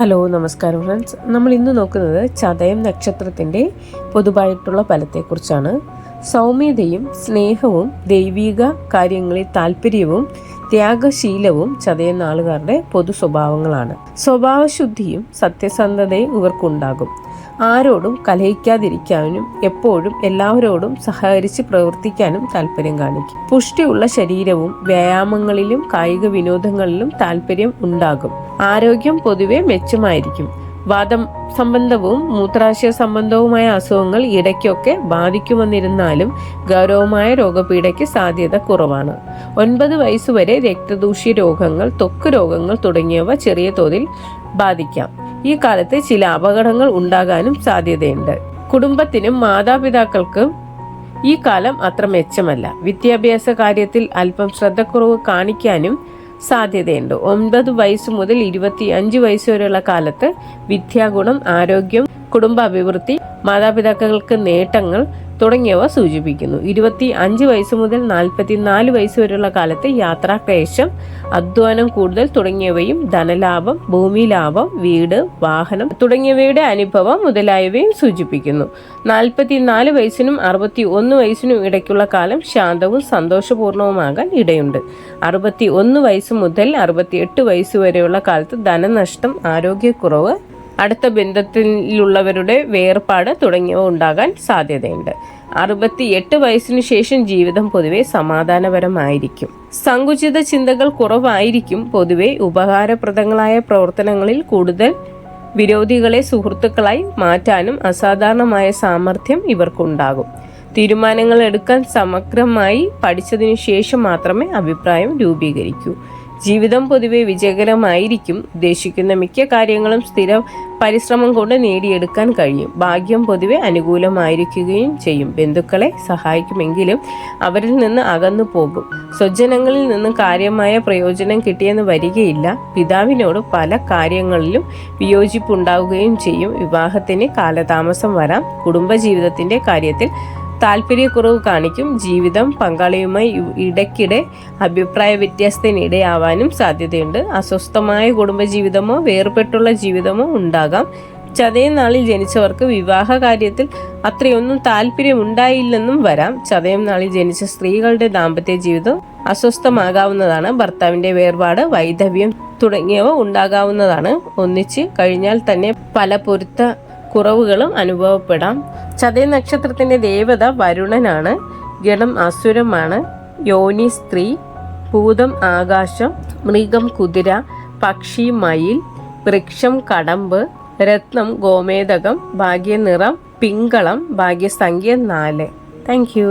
Hello നമസ്കാരം friends. നമ്മൾ ഇന്ന് നോക്കുന്നത് ചതയം നക്ഷത്രത്തിൻ്റെ പൊതുവായിട്ടുള്ള ഫലത്തെക്കുറിച്ചാണ്. സൗമ്യതയും സ്നേഹവും ദൈവിക കാര്യങ്ങളിൽ താല്പര്യവും ത്യാഗശീലവും ചതയം നാളുകാരുടെ പൊതു സ്വഭാവങ്ങളാണ്. സ്വഭാവശുദ്ധിയും സത്യസന്ധതയും ഇവർക്കുണ്ടാകും. ആരോടും കലഹിക്കാതിരിക്കാനും എപ്പോഴും എല്ലാവരോടും സഹകരിച്ച് പ്രവർത്തിക്കാനും താല്പര്യം കാണിക്കും. പുഷ്ടിയുള്ള ശരീരവും വ്യായാമങ്ങളിലും കായിക വിനോദങ്ങളിലും താല്പര്യം ഉണ്ടാകും. ആരോഗ്യം പൊതുവെ മെച്ചമായിരിക്കും. വാദം സംബന്ധവും മൂത്രാശയ സംബന്ധവുമായ അസുഖങ്ങൾ ഇടയ്ക്കൊക്കെ ബാധിക്കുമെന്നിരുന്നാലും ഗൗരവമായ രോഗപീഠയ്ക്ക് സാധ്യത കുറവാണ്. 9 വയസ്സുവരെ രക്തദൂഷ്യ രോഗങ്ങൾ, ത്വക്ക് രോഗങ്ങൾ തുടങ്ങിയവ ചെറിയ തോതിൽ ബാധിക്കാം. ഈ കാലത്ത് ചില അപകടങ്ങൾ ഉണ്ടാകാനും സാധ്യതയുണ്ട്. കുടുംബത്തിനും മാതാപിതാക്കൾക്കും ഈ കാലം അത്ര മെച്ചമല്ല. വിദ്യാഭ്യാസ കാര്യത്തിൽ അല്പം ശ്രദ്ധക്കുറവ് കാണിക്കാനും സാധ്യതയുണ്ട്. 9 വയസ്സ് മുതൽ 25 വയസ്സ് വരെയുള്ള കാലത്ത് വിദ്യാഗുണം, ആരോഗ്യം, കുടുംബ അഭിവൃദ്ധി, മാതാപിതാക്കൾക്ക് നേട്ടങ്ങൾ തുടങ്ങിയവ സൂചിപ്പിക്കുന്നു. 25 വയസ്സ് മുതൽ 44 വയസ്സ് വരെയുള്ള കാലത്ത് യാത്രാക്ലേശം, അധ്വാനം കൂടുതൽ തുടങ്ങിയവയും ധനലാഭം, ഭൂമി ലാഭം, വീട്, വാഹനം തുടങ്ങിയവയുടെ അനുഭവം മുതലായവയും സൂചിപ്പിക്കുന്നു. 44 വയസ്സിനും 61 വയസ്സിനും ഇടയ്ക്കുള്ള കാലം ശാന്തവും സന്തോഷപൂർണവുമാകാൻ ഇടയുണ്ട്. 61 വയസ്സ് മുതൽ 68 വയസ്സ് വരെയുള്ള കാലത്ത് ധനനഷ്ടം, ആരോഗ്യക്കുറവ്, അടുത്ത ബന്ധത്തിലുള്ളവരുടെ വേർപാട് തുടങ്ങിയവ ഉണ്ടാകാൻ സാധ്യതയുണ്ട്. 68 വയസ്സിനു ശേഷം ജീവിതം പൊതുവെ സമാധാനപരമായിരിക്കും. സങ്കുചിത ചിന്തകൾ കുറവായിരിക്കും. പൊതുവെ ഉപകാരപ്രദങ്ങളായ പ്രവർത്തനങ്ങളിൽ കൂടുതൽ വിരോധികളെ സുഹൃത്തുക്കളായി മാറ്റാനും അസാധാരണമായ സാമർഥ്യം ഇവർക്കുണ്ടാകും. തീരുമാനങ്ങൾ എടുക്കാൻ സമഗ്രമായി പഠിച്ചതിനു ശേഷം മാത്രമേ അഭിപ്രായം രൂപീകരിക്കൂ. ജീവിതം പൊതുവെ വിജയകരമായിരിക്കും. ഉദ്ദേശിക്കുന്ന മിക്ക കാര്യങ്ങളും സ്ഥിര പരിശ്രമം കൊണ്ട് നേടിയെടുക്കാൻ കഴിയും. ഭാഗ്യം പൊതുവെ അനുകൂലമായിരിക്കുകയും ചെയ്യും. ബന്ധുക്കളെ സഹായിക്കുമെങ്കിലും അവരിൽ നിന്ന് അകന്നു പോകും. സ്വജനങ്ങളിൽ നിന്ന് കാര്യമായ പ്രയോജനം കിട്ടിയെന്ന് വരികയില്ല. പിതാവിനോട് പല കാര്യങ്ങളിലും വിയോജിപ്പുണ്ടാവുകയും ചെയ്യും. വിവാഹത്തിന് കാലതാമസം വരാം. കുടുംബജീവിതത്തിന്റെ കാര്യത്തിൽ താല്പര്യക്കുറവ് കാണിക്കും. ജീവിതം പങ്കാളിയുമായി ഇടയ്ക്കിടെ അഭിപ്രായ വ്യത്യാസത്തിനിടയാവാനും സാധ്യതയുണ്ട്. അസ്വസ്ഥമായ കുടുംബജീവിതമോ വേർപെട്ടുള്ള ജീവിതമോ ഉണ്ടാകാം. ചതയം നാളിൽ ജനിച്ചവർക്ക് വിവാഹ കാര്യത്തിൽ അത്രയൊന്നും താല്പര്യമുണ്ടായില്ലെന്നും വരാം. ചതയം നാളിൽ ജനിച്ച സ്ത്രീകളുടെ ദാമ്പത്യ ജീവിതം അസ്വസ്ഥമാകാവുന്നതാണ്. ഭർത്താവിന്റെ വേർപാട്, വൈധവ്യം തുടങ്ങിയവ ഉണ്ടാകാവുന്നതാണ്. ഒന്നിച്ച് കഴിഞ്ഞാൽ തന്നെ പല പൊരുത്ത കുറവുകളും അനുഭവപ്പെടാം. ചതയ നക്ഷത്രത്തിന്റെ ദേവത വരുണനാണ്. ഗണം അസുരമാണ്. യോനി സ്ത്രീ, ഭൂതം ആകാശം, മൃഗം കുതിര, പക്ഷി മയിൽ, വൃക്ഷം കടമ്പ്, രത്നം ഗോമേതകം, ഭാഗ്യനിറം പിങ്കളം, ഭാഗ്യസംഖ്യ 4. Thank you.